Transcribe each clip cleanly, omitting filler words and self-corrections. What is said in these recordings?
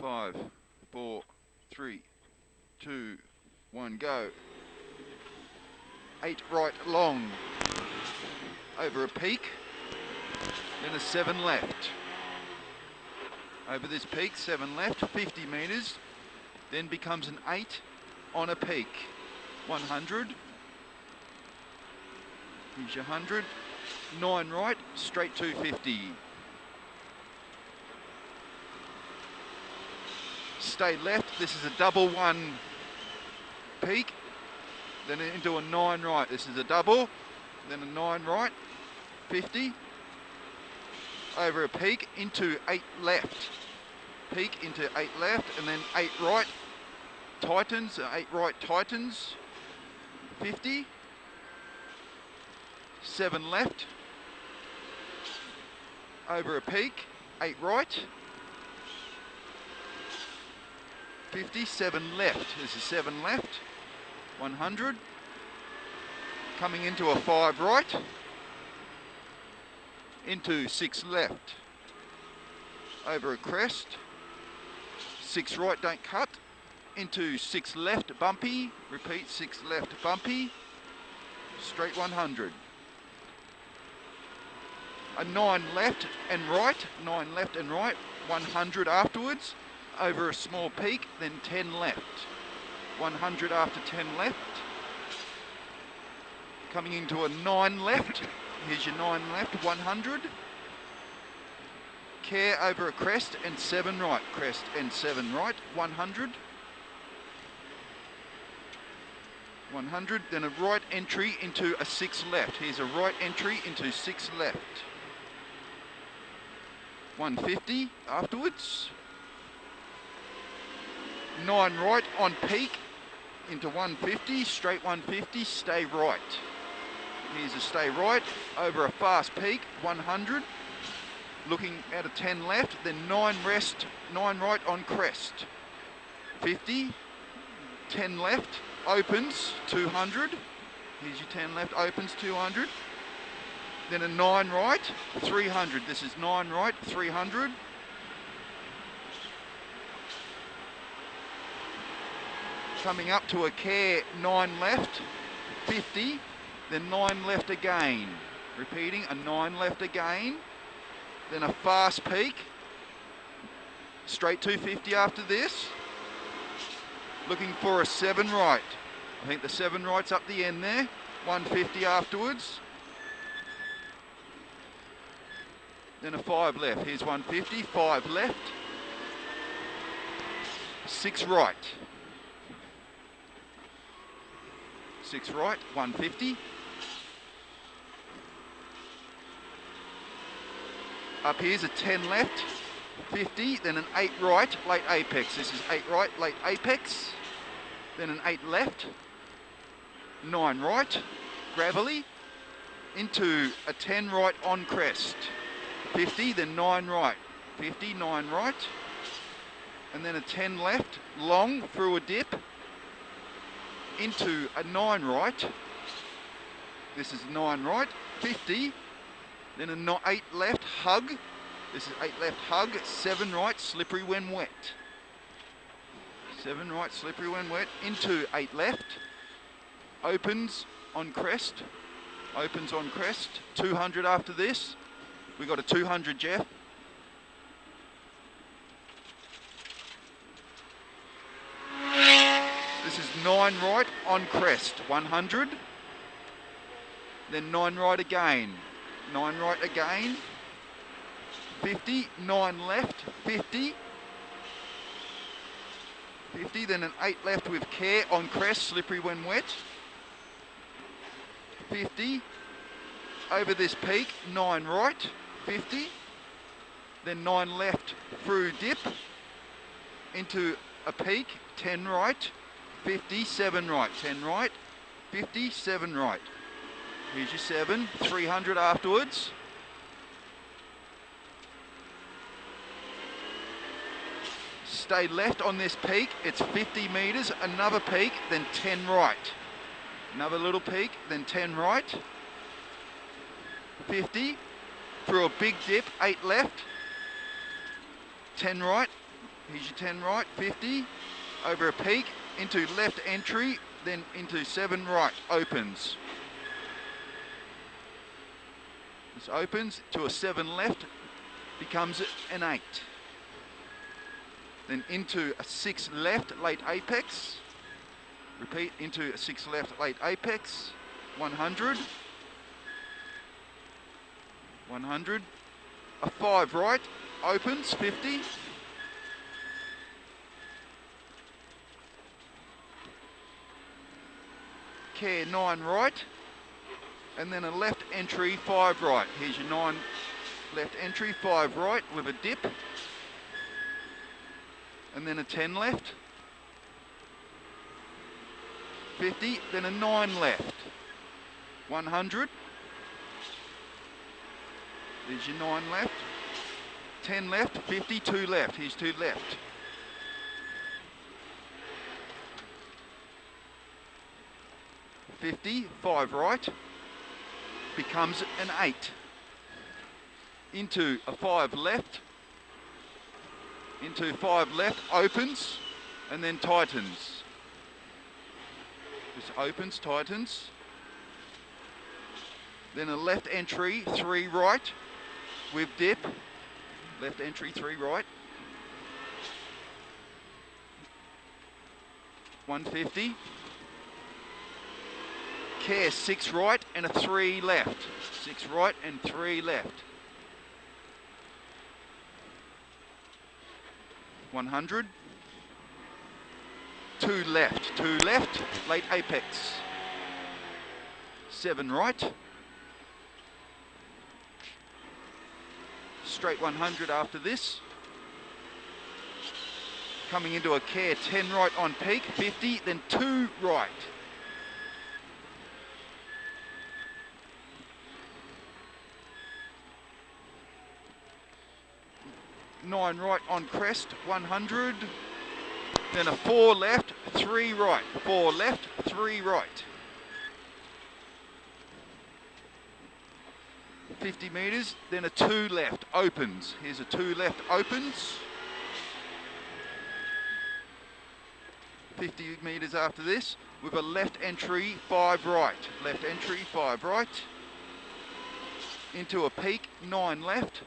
5, 4, 3, 2, 1, go. 8 right long over a peak, then a 7 left. Over this peak, 7 left, 50 metres, then becomes an 8 on a peak. 100, here's your 100, 9 right, straight 250. Stay left, this is a double 1 peak, then into a 9 right. This is a double, then a 9 right, 50, over a peak, into 8 left. Peak into 8 left, and then 8 right, tightens, 8 right tightens, 50, 7 left, over a peak, 8 right, 50, 7 left. This is 7 left, 100, coming into a 5 right, into 6 left, over a crest, 6 right, don't cut, into 6 left, bumpy, repeat 6 left, bumpy, straight 100. A 9 left and right, 9 left and right, 100 afterwards, over a small peak, then 10 left. 100 after 10 left. Coming into a 9 left, here's your 9 left, 100. Care over a crest and 7 right, crest and 7 right, 100. 100, then a right entry into a 6 left. Here's a right entry into 6 left. 150 afterwards. 9 right on peak into 150, straight 150, stay right. Here's a stay right over a fast peak, 100. Looking at a 10 left, then 9 rest, 9 right on crest. 50, 10 left, opens, 200. Here's your 10 left, opens, 200. Then a 9 right, 300. This is 9 right, 300. Coming up to a care, 9 left, 50. Then 9 left again. Repeating, a 9 left again. Then a fast peak. Straight 250 after this. Looking for a 7 right. I think the 7 right's up the end there. 150 afterwards. Then a 5 left. Here's 150, 5 left. 6 right. 6 right, 150. Up here's a 10 left, 50, then an 8 right, late apex. This is 8 right, late apex. Then an 8 left, 9 right, gravelly, into a 10 right on crest. 50, then 9 right, 50, 9 right, and then a 10 left, long through a dip, into a 9 right. This is 9 right, 50, then a 8 left, hug. This is 8 left, hug, 7 right, slippery when wet. 7 right, slippery when wet, into 8 left, opens on crest, 200 after this. We got a 200, Jeff. This is 9 right on crest, 100. Then 9 right again, 9 right again, 50, 9 left, 50. 50, then an 8 left with care on crest, slippery when wet. 50, over this peak, 9 right, 50. Then 9 left through dip, into a peak, 10 right, 50, 7 right, 10 right, 50, 7 right. Here's your 7, 300 afterwards. Stay left on this peak, it's 50 metres, another peak, then 10 right. Another little peak, then 10 right. 50, through a big dip, 8 left, 10 right, here's your 10 right, 50, over a peak, into left entry, then into 7 right, opens. This opens to a 7 left, becomes an 8. Then into a 6 left, late apex. Repeat, into a 6 left, late apex, 100. 100. A 5 right, opens, 50. Care 9 right, and then a left entry, 5 right. Here's your 9 left entry, 5 right with a dip, and then a 10 left, 50, then a 9 left, 100. There's your 9 left, 10 left, 50, 2 left. Here's 2 left. $50, 5 right, becomes an 8. Into a 5 left, into 5 left, opens, and then tightens. This opens, tightens. Then a left entry, 3 right, with dip. Left entry, 3 right. 150. Care 6 right and a 3 left. 6 right and 3 left. 100. 2 left, 2 left, late apex. 7 right. Straight 100 after this. Coming into a care 10 right on peak, 50, then 2 right. 9 right on crest, 100. Then a 4 left, 3 right. 4 left, 3 right. 50 metres, then a 2 left, opens. Here's a 2 left, opens. 50 metres after this, with a left entry, 5 right. Left entry, 5 right. Into a peak, 9 left.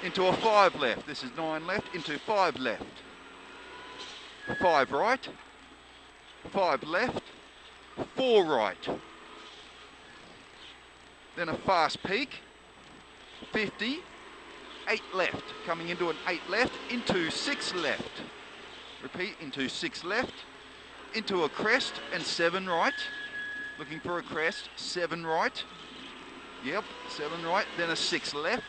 Into a 5 left. This is 9 left, into 5 left. 5 right. 5 left. 4 right. Then a fast peak, 50, 8 left. Coming into an 8 left, into 6 left. Repeat, into 6 left. Into a crest and 7 right. Looking for a crest, 7 right. Yep, 7 right. Then a 6 left.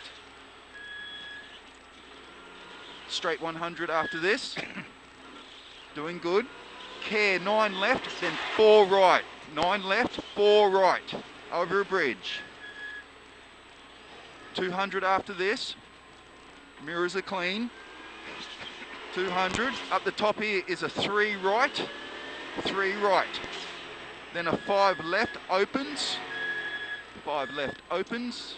Straight 100 after this. Doing good. Care 9 left, then 4 right. 9 left, 4 right. Over a bridge. 200 after this. Mirrors are clean. 200. Up the top here is a 3 right. 3 right. Then a 5 left opens. 5 left opens.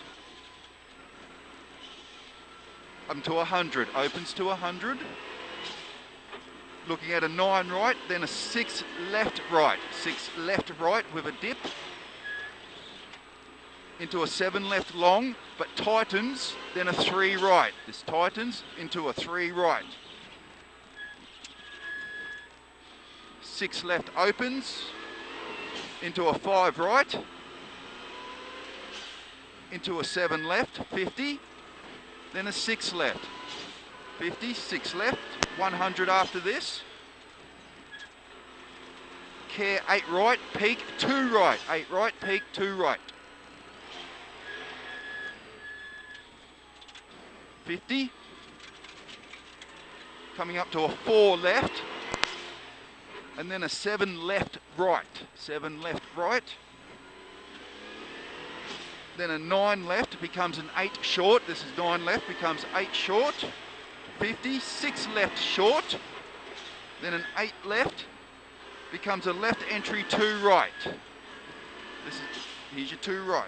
Up to 100. Opens to 100. Looking at a 9 right, then a 6 left right. 6 left right with a dip. Into a 7 left long, but tightens, then a 3 right. This tightens into a 3 right. 6 left opens, into a 5 right. Into a 7 left, 50. Then a 6 left. 50, 6 left, 100 after this. Care 8 right, peak 2 right. 8 right, peak 2 right. 50. Coming up to a 4 left. And then a 7 left right. 7 left right. Then a 9 left becomes an 8 short. This is 9 left, becomes 8 short. 50, 6 left short. Then an 8 left becomes a left entry 2 right. Here's your 2 right.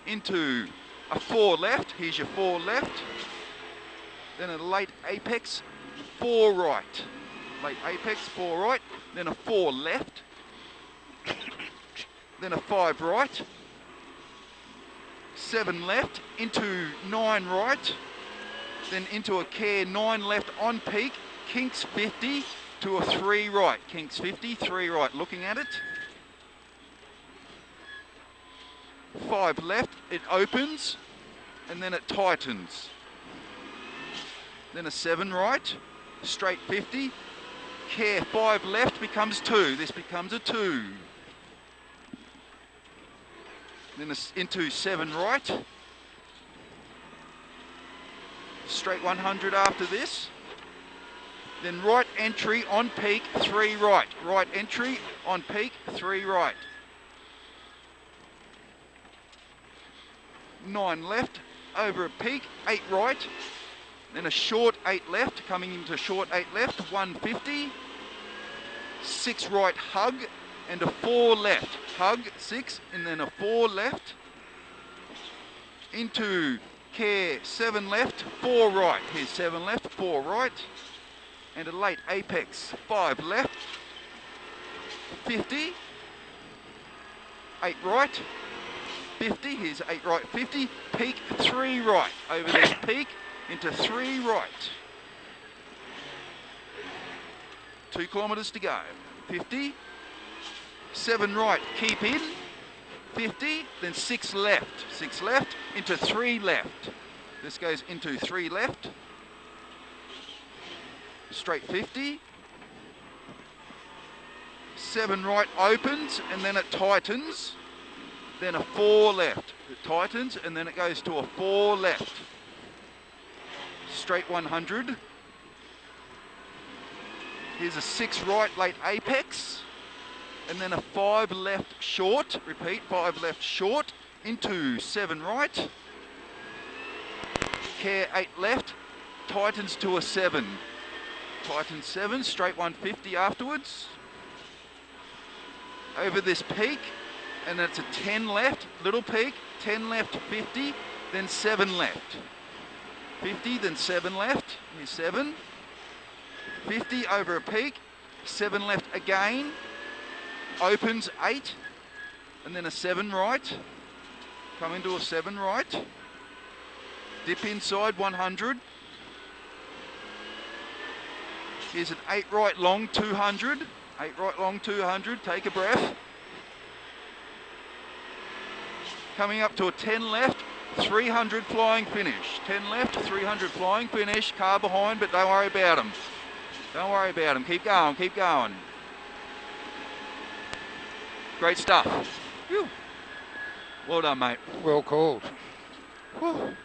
Into a 4 left, here's your 4 left, then a late apex, 4 right, late apex, 4 right, then a 4 left, then a 5 right, 7 left, into 9 right, then into a care 9 left on peak, kinks 50 to a 3 right, kinks 50, 3 right, looking at it. 5 left, it opens, and then it tightens. Then a 7 right, straight 50, care 5 left becomes 2, this becomes a 2. Then into 7 right, straight 100 after this. Then right entry on peak, 3 right, right entry on peak, 3 right. 9 left, over a peak, 8 right, then a short 8 left, coming into short 8 left, 150, 6 right hug, and a 4 left, hug, 6, and then a 4 left, into care 7 left, 4 right, here's 7 left, 4 right, and a late apex, 5 left, 50, 8 right, 50, here's 8 right, 50, peak 3 right, over this peak into 3 right. 2 kilometres to go, 50, 7 right, keep in, 50, then 6 left, into 3 left. This goes into 3 left, straight 50, 7 right opens, and then it tightens. Then a 4 left, it tightens, and then it goes to a 4 left. Straight 100. Here's a 6 right late apex, and then a 5 left short, repeat, 5 left short, into 7 right. Care 8 left, tightens to a 7. Tightens 7, straight 150 afterwards. Over this peak, and it's a 10 left, little peak, 10 left, 50, then 7 left. 50, then 7 left, here's 7. 50 over a peak, 7 left again, opens 8, and then a 7 right, come into a 7 right, dip inside 100. Here's an 8 right long 200, 8 right long 200, take a breath. Coming up to a 10 left, 300 flying finish. 10 left, 300 flying finish, car behind, but don't worry about them. Don't worry about them, keep going, keep going. Great stuff. Whew. Well done, mate. Well called. Whew.